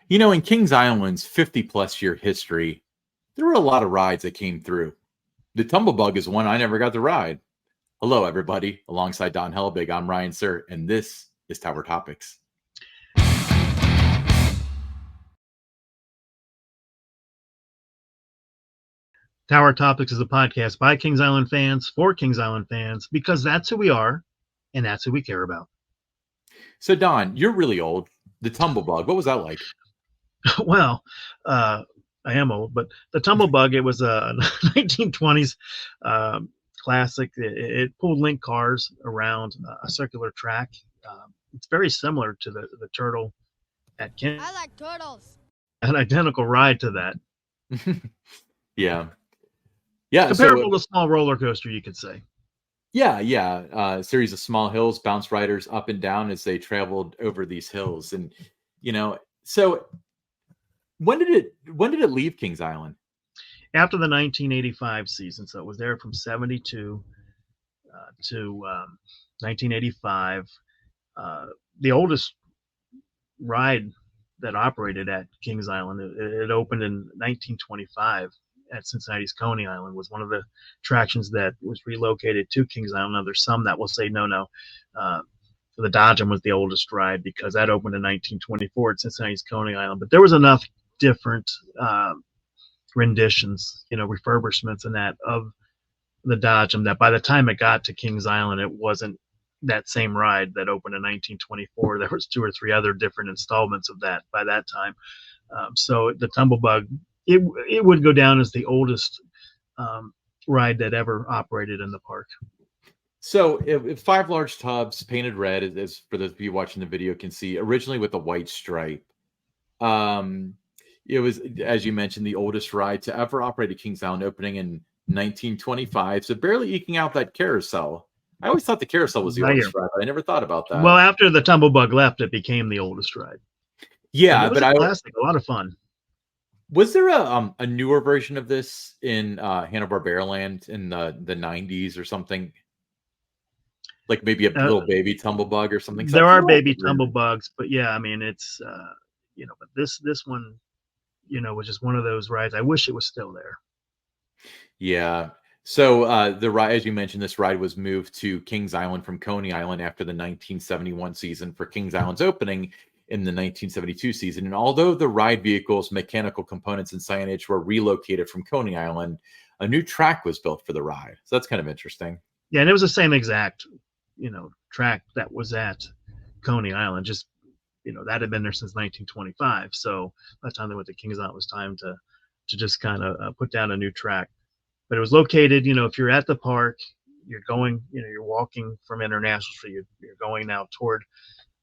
In Kings Island's 50 plus year history, there were a lot of rides that came through. The Tumble Bug is one I never got to ride. Hello, everybody. Alongside Don Helbig, I'm Ryan Sir, and this is Tower Topics. Tower Topics is a podcast by Kings Island fans for Kings Island fans because that's who we are and that's who we care about. So, Don, you're really old. The Tumble Bug, what was that like? Well, I am old, but the Tumble Bug, it was a 1920s classic. It pulled link cars around a circular track. It's very similar to the turtle at King. I like turtles. An identical ride to that. Yeah. Comparable to a small roller coaster, you could say. Yeah. A series of small hills, bounce riders up and down as they traveled over these hills. And, so when did it leave Kings Island? After the 1985 season. So it was there from 72 to 1985. The oldest ride that operated at Kings Island, it opened in 1925 at Cincinnati's Coney Island, was one of the attractions that was relocated to Kings Island. Now there's some that will say no. The Dodgem was the oldest ride because that opened in 1924 at Cincinnati's Coney Island. But there was enough different renditions, refurbishments and that of the Dodgem that by the time it got to Kings Island, it wasn't that same ride that opened in 1924. There was 2 or 3 other different installments of that by that time. So the Tumble Bug, it would go down as the oldest ride that ever operated in the park. So if 5 large tubs painted red, as for those of you watching the video can see, originally with a white stripe. It was, as you mentioned, the oldest ride to ever operate at Kings Island, opening in 1925. So barely eking out that carousel. I always thought the carousel was the oldest ride, but I never thought about that. Well, after the Tumble Bug left, it became the oldest ride. Yeah, but classic, a lot of fun. Was there a newer version of this in Hanna-Barbera Land in the 90s or something? Like maybe a little baby Tumble Bug or something? There are baby Tumble Bugs, but yeah, I mean, it's, but this one, was just one of those rides. I wish it was still there. Yeah. So the ride, as you mentioned, this ride was moved to Kings Island from Coney Island after the 1971 season for Kings Island's opening in the 1972 season. And although the ride vehicles, mechanical components, and signage were relocated from Coney Island, a new track was built for the ride. So that's kind of interesting. Yeah, and it was the same exact, track that was at Coney Island. Just, that had been there since 1925. So by the time they went to Kings Island, it was time to just kind of put down a new track. But it was located, if you're at the park, you're going, you're walking from International Street, you're going now toward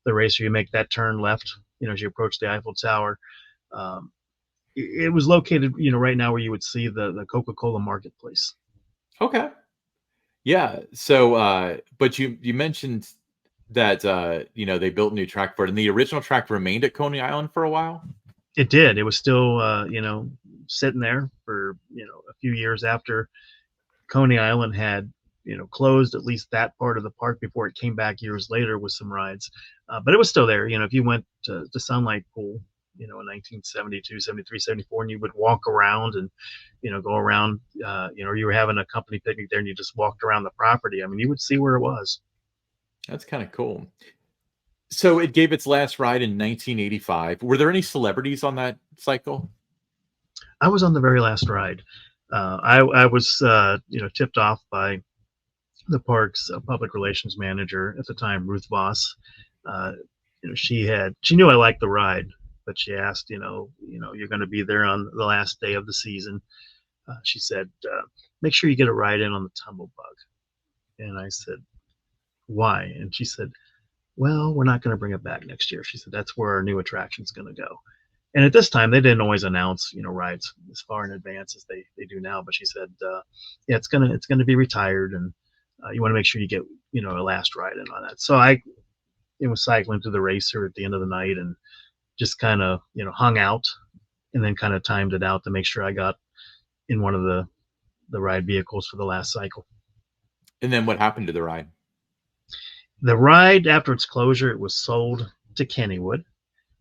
the racer, you make that turn left, as you approach the Eiffel Tower. It was located, right now where you would see the Coca-Cola marketplace. Okay. Yeah. So, but you mentioned that, they built a new track for it, and the original track remained at Coney Island for a while. It did. It was still, sitting there for, a few years after Coney Island had, closed at least that part of the park before it came back years later with some rides. But it was still there. If you went to the Sunlight Pool, in 1972, 73, 74, and you would walk around and, go around, or you were having a company picnic there and you just walked around the property. I mean, you would see where it was. That's kind of cool. So it gave its last ride in 1985. Were there any celebrities on that cycle? I was on the very last ride. I was, tipped off by the park's public relations manager at the time, Ruth Voss. She knew I liked the ride, but she asked, you're going to be there on the last day of the season. She said, make sure you get a ride in on the Tumble Bug. And I said, why? And she said, well, we're not going to bring it back next year. She said, that's where our new attraction's going to go. And at this time, they didn't always announce, rides as far in advance as they do now. But she said, yeah, it's gonna be retired, and you want to make sure you get, a last ride in on that. So I, was cycling through the racer at the end of the night and just kind of, hung out, and then kind of timed it out to make sure I got in one of the ride vehicles for the last cycle. And then what happened to the ride? The ride, after its closure, it was sold to Kennywood.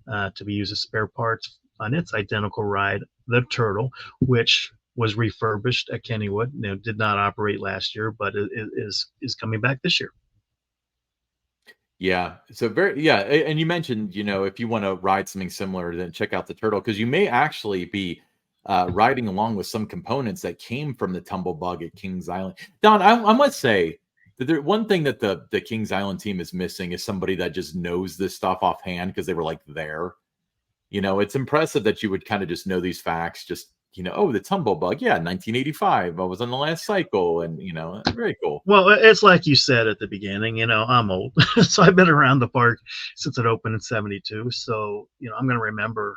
to be used as spare parts on its identical ride, the Turtle, which was refurbished at Kennywood. Did not operate last year, but is coming back this year. Yeah. So and you mentioned, if you want to ride something similar, then check out the Turtle because you may actually be riding along with some components that came from the Tumble Bug at Kings Island. Don, I must say that one thing that the Kings Island team is missing is somebody that just knows this stuff offhand because they were like there. It's impressive that you would kind of just know these facts. Just oh, the Tumble Bug, yeah, 1985. I was on the last cycle, and very cool. Well, it's like you said at the beginning. I'm old, so I've been around the park since it opened in '72. So I'm going to remember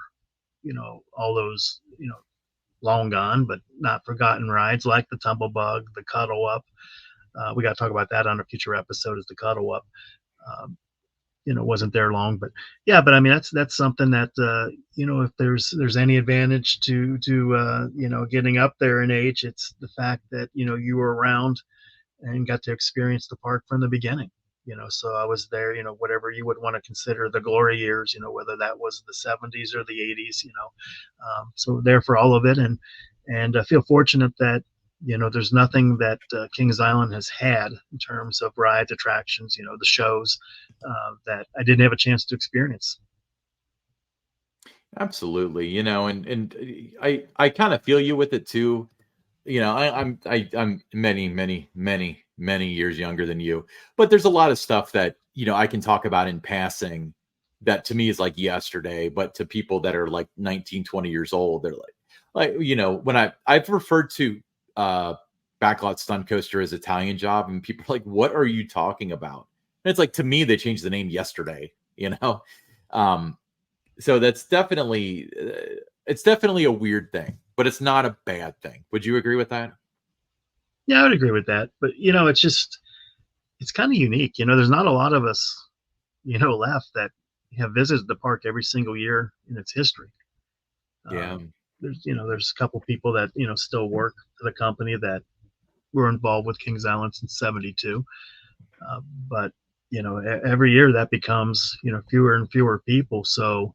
all those long gone but not forgotten rides like the Tumble Bug, the Cuddle Up. We got to talk about that on a future episode. Is the Cuddle Up? Um, wasn't there long, but yeah, but I mean that's something that if there's any advantage to getting up there in age, it's the fact that you were around and got to experience the park from the beginning. So I was there, whatever you would want to consider the glory years, whether that was the '70s or the '80s, so there for all of it. And I feel fortunate that there's nothing that Kings Island has had in terms of rides, attractions, the shows that I didn't have a chance to experience. Absolutely, and I kind of feel you with it too. I'm many, many, many, many years younger than you, but there's a lot of stuff that I can talk about in passing that to me is like yesterday, but to people that are like 19, 20 years old, they're when I've referred to Backlot Stunt Coaster as Italian Job, and people are like, what are you talking about? And it's like, to me, they changed the name yesterday, um so that's definitely it's definitely a weird thing, but it's not a bad thing. Would you agree with that? Yeah, I would agree with that, but it's kind of unique. There's not a lot of us left that have visited the park every single year in its history. Yeah. There's a couple people that still work for the company that were involved with Kings Island since '72, but every year that becomes fewer and fewer people. So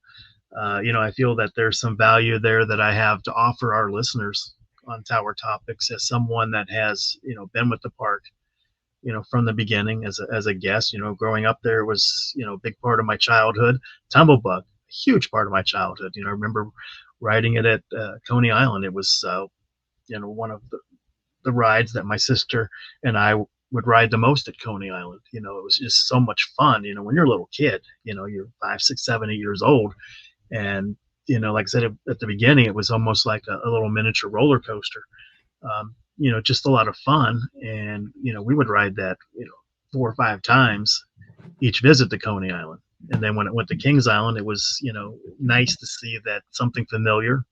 I feel that there's some value there that I have to offer our listeners on Tower Topics as someone that has been with the park from the beginning as a guest. Growing up there was a big part of my childhood. Tumble Bug, a huge part of my childhood. I remember riding it at Coney Island. It was one of the rides that my sister and I would ride the most at Coney Island. It was just so much fun. When you're a little kid, you're 5, 6, 7, 8 years old, and like I said at the beginning, it was almost like a little miniature roller coaster. Just a lot of fun, and we would ride that 4 or 5 times each visit to Coney Island. And then when it went to Kings Island, it was nice to see that something familiar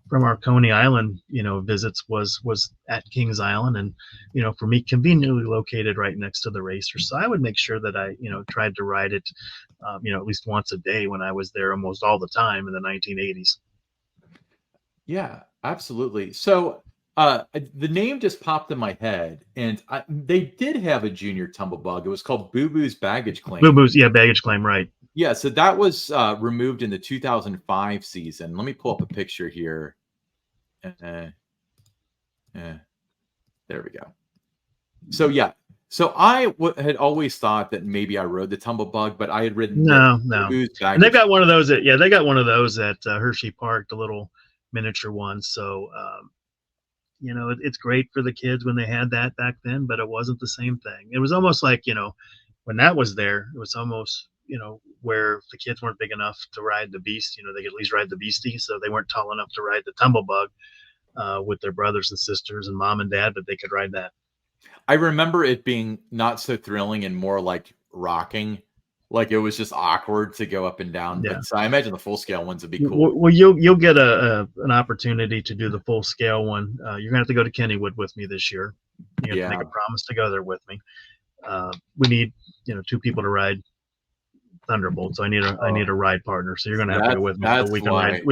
from our Coney Island visits was at Kings Island, and for me, conveniently located right next to the racer. So I would make sure that I tried to ride it at least once a day when I was there almost all the time in the 1980s. Yeah, absolutely. So the name just popped in my head, and they did have a junior Tumble Bug. It was called Boo Boo's Baggage Claim. Boo Boo's, yeah, baggage claim, right? Yeah, so that was removed in the 2005 season. Let me pull up a picture here. There we go. So yeah, so I had always thought that maybe I rode the Tumble Bug, but I had ridden No. And they've got one of those they got one of those at Hershey Park, the little miniature one. So it's great for the kids when they had that back then, but it wasn't the same thing. It was almost like when that was there, it was almost where the kids weren't big enough to ride the Beast. They could at least ride the Beastie, so they weren't tall enough to ride the Tumble Bug with their brothers and sisters and mom and dad, but they could ride that. I remember it being not so thrilling and more like rocking. Like it was just awkward to go up and down. Yeah. But so I imagine the full scale ones would be cool. Well, you'll get an opportunity to do the full scale one. You're gonna have to go to Kennywood with me this year. You have to make a promise to go there with me. We need 2 people to ride Thunderbolt, so I need a ride partner. So you're gonna have to go with me so we can ride.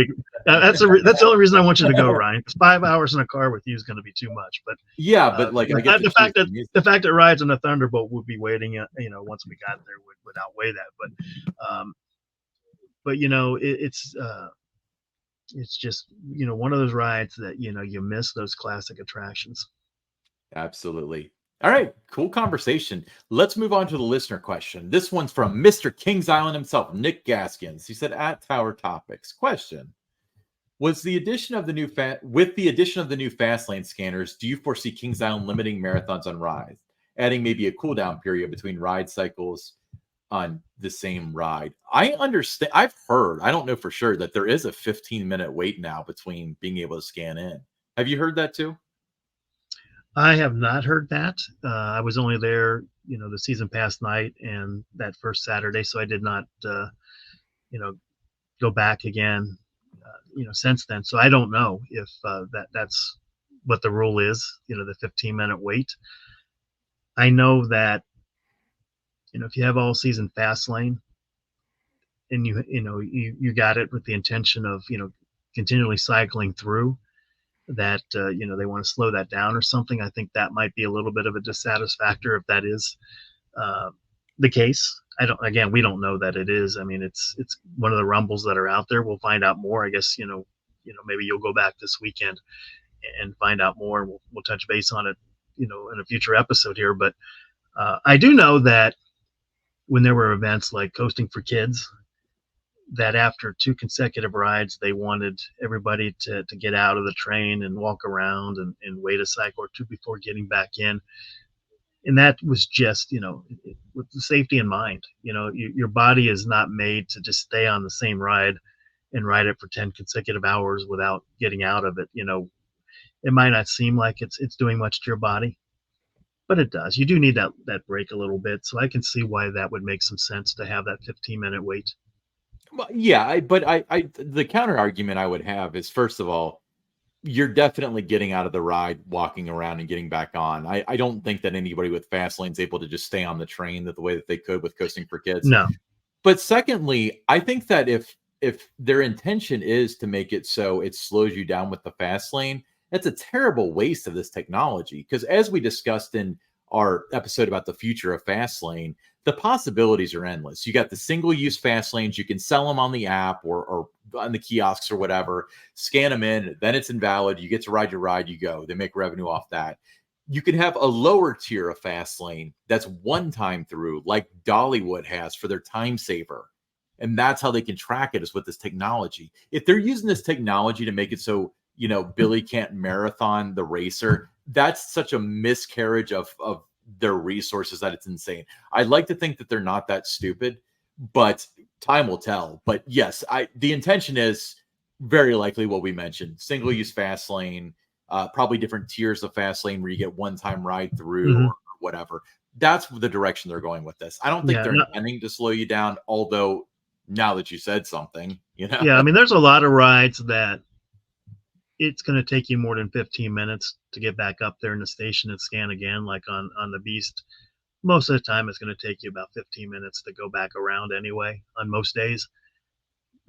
That's the only reason I want you to go, Ryan. Because 5 hours in a car with you is going to be too much. But yeah, but like the fact that rides on a Thunderbolt would be waiting, once we got there would outweigh that. But but it's just one of those rides that you miss those classic attractions. Absolutely. All right, cool conversation. Let's move on to the listener question. This one's from Mr. Kings Island himself, Nick Gaskins. He said, at Tower Topics, question: Was the addition of the new with the addition of the new fast lane scanners, do you foresee Kings Island limiting marathons on rides, adding maybe a cooldown period between ride cycles on the same ride? I understand. I've heard, I don't know for sure, that there is a 15-minute wait now between being able to scan in. Have you heard that too? I have not heard that. I was only there, the season pass night and that first Saturday, so I did not, you know, go back again, since then. So I don't know if that's what the rule is. The 15-minute wait. I know that if you have all season fast lane and you got it with the intention of continually cycling through, that they want to slow that down or something. I think that might be a little bit of a dissatisfactor if that is uh, the case. I don't. Again, we don't know that it is. I mean, it's one of the rumbles that are out there. We'll find out more. I guess maybe you'll go back this weekend and find out more. We'll touch base on it in a future episode here. But I do know that when there were events like Coasting for Kids, that after two consecutive rides, they wanted everybody to get out of the train and walk around and wait a cycle or two before getting back in. And that was just, with the safety in mind. Your body is not made to just stay on the same ride and ride it for 10 consecutive hours without getting out of it. It might not seem like it's doing much to your body, but it does. You do need that break a little bit. So I can see why that would make some sense to have that 15-minute wait. Well, yeah, but the counter argument I would have is, first of all, you're definitely getting out of the ride, walking around and getting back on. I don't think that anybody with fast lane's able to just stay on the train the way that they could with Coasting for Kids. No. But secondly, I think that if their intention is to make it so it slows you down with the fast lane, that's a terrible waste of this technology. Because as we discussed in our episode about the future of fast lane, the possibilities are endless. You got the single-use fast lanes. You can sell them on the app or on the kiosks or whatever, scan them in, then it's invalid. You get to ride your ride, you go. They make revenue off that. You can have a lower tier of fast lane that's one time through, like Dollywood has for their time saver. And that's how they can track it, is with this technology. If they're using this technology to make it so, Billy can't marathon the racer, that's such a miscarriage of their resources that it's insane. I'd like to think that they're not that stupid, but time will tell. But yes, the intention is very likely what we mentioned: single-use fast lane, probably different tiers of fast lane where you get one-time ride through or whatever. That's the direction they're going with this. I don't think they're intending to slow you down, although now that you said something, Yeah, I mean, there's a lot of rides that it's going to take you more than 15 minutes to get back up there in the station and scan again, like on the Beast. Most of the time, it's going to take you about 15 minutes to go back around anyway, on most days.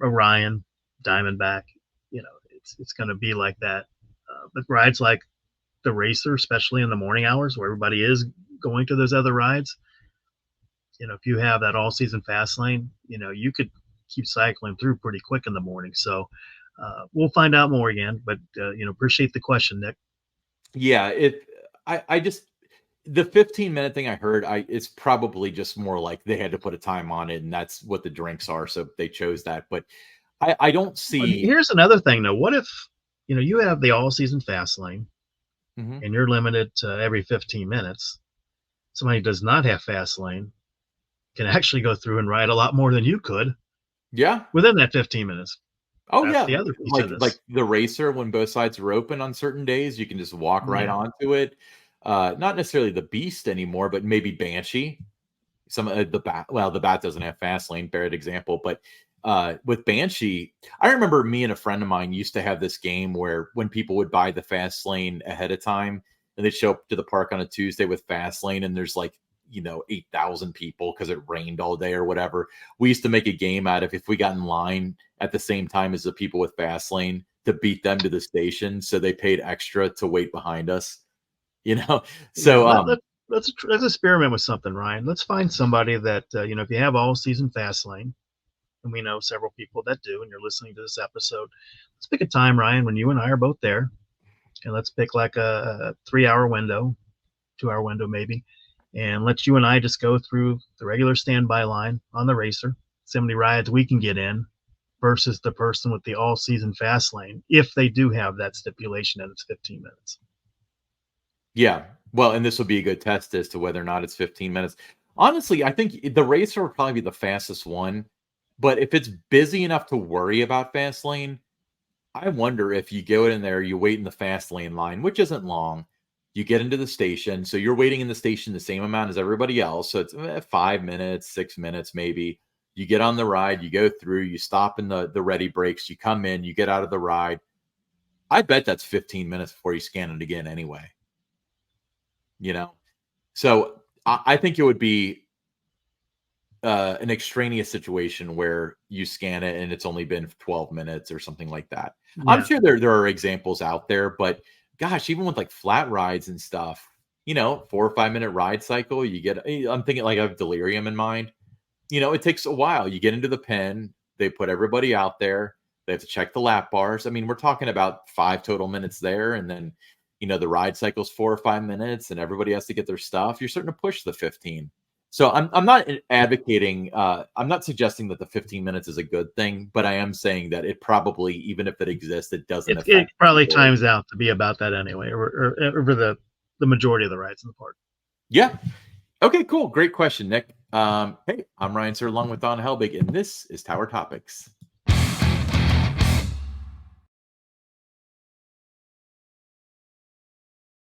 Orion, Diamondback, it's going to be like that. But rides like the Racer, especially in the morning hours where everybody is going to those other rides, if you have that all season fast lane, you could keep cycling through pretty quick in the morning. So we'll find out more again, but appreciate the question, Nick. Yeah, I just, the 15-minute thing I heard, it's probably just more like they had to put a time on it, and that's what the drinks are, so they chose that. But I don't see. Here's another thing though. What if you have the all season fast lane, and you're limited to every 15 minutes? Somebody who does not have fast lane can actually go through and ride a lot more than you could. Yeah, within that 15 minutes. Oh, That's yeah. the other piece Like of this. like the Racer, when both sides are open on certain days, you can just walk right Yeah. onto it. Not necessarily the Beast anymore, but maybe Banshee. Some of the Bat. Well, the Bat doesn't have fast lane, bad example. But with Banshee, I remember me and a friend of mine used to have this game where when people would buy the fast lane ahead of time, and they'd show up to the park on a Tuesday with fast lane, and there's like 8,000 people because it rained all day or whatever. We used to make a game out of, if we got in line at the same time as the people with fast lane, to beat them to the station, so they paid extra to wait behind us. So let's experiment with something, Ryan. Let's find somebody that if you have all season fast lane, and we know several people that do, and you're listening to this episode, let's pick a time, Ryan, when you and I are both there, and let's pick like a 3-hour window, 2-hour window maybe, and let you and I just go through the regular standby line on the racer, see how many rides we can get in versus the person with the all season fast lane, if they do have that stipulation that it's 15 minutes. Yeah. Well, and this will be a good test as to whether or not it's 15 minutes. Honestly, I think the racer will probably be the fastest one. But if it's busy enough to worry about fast lane, I wonder if you go in there, you wait in the fast lane line, which isn't long. You get into the station. So you're waiting in the station the same amount as everybody else. So it's 5 minutes, 6 minutes, maybe. You get on the ride, you go through, you stop in the ready breaks, you come in, you get out of the ride. I bet that's 15 minutes before you scan it again anyway. So I think it would be an extraneous situation where you scan it and it's only been 12 minutes or something like that. Yeah. I'm sure there are examples out there, but gosh, even with like flat rides and stuff, 4 or 5 minute ride cycle, you get, I'm thinking like I have Delirium in mind. It takes a while. You get into the pen, they put everybody out there, they have to check the lap bars. I mean, we're talking about 5 total minutes there. And then, the ride cycle's 4 or 5 minutes and everybody has to get their stuff. You're starting to push the 15. So I'm not advocating, I'm not suggesting that the 15 minutes is a good thing, but I am saying that it probably, even if it exists, it doesn't affect. It probably times out to be about that anyway, or over the majority of the rides in the park. Yeah. Okay, cool. Great question, Nick. Hey, I'm Ryan Sir, along with Don Helbig, and this is Tower Topics.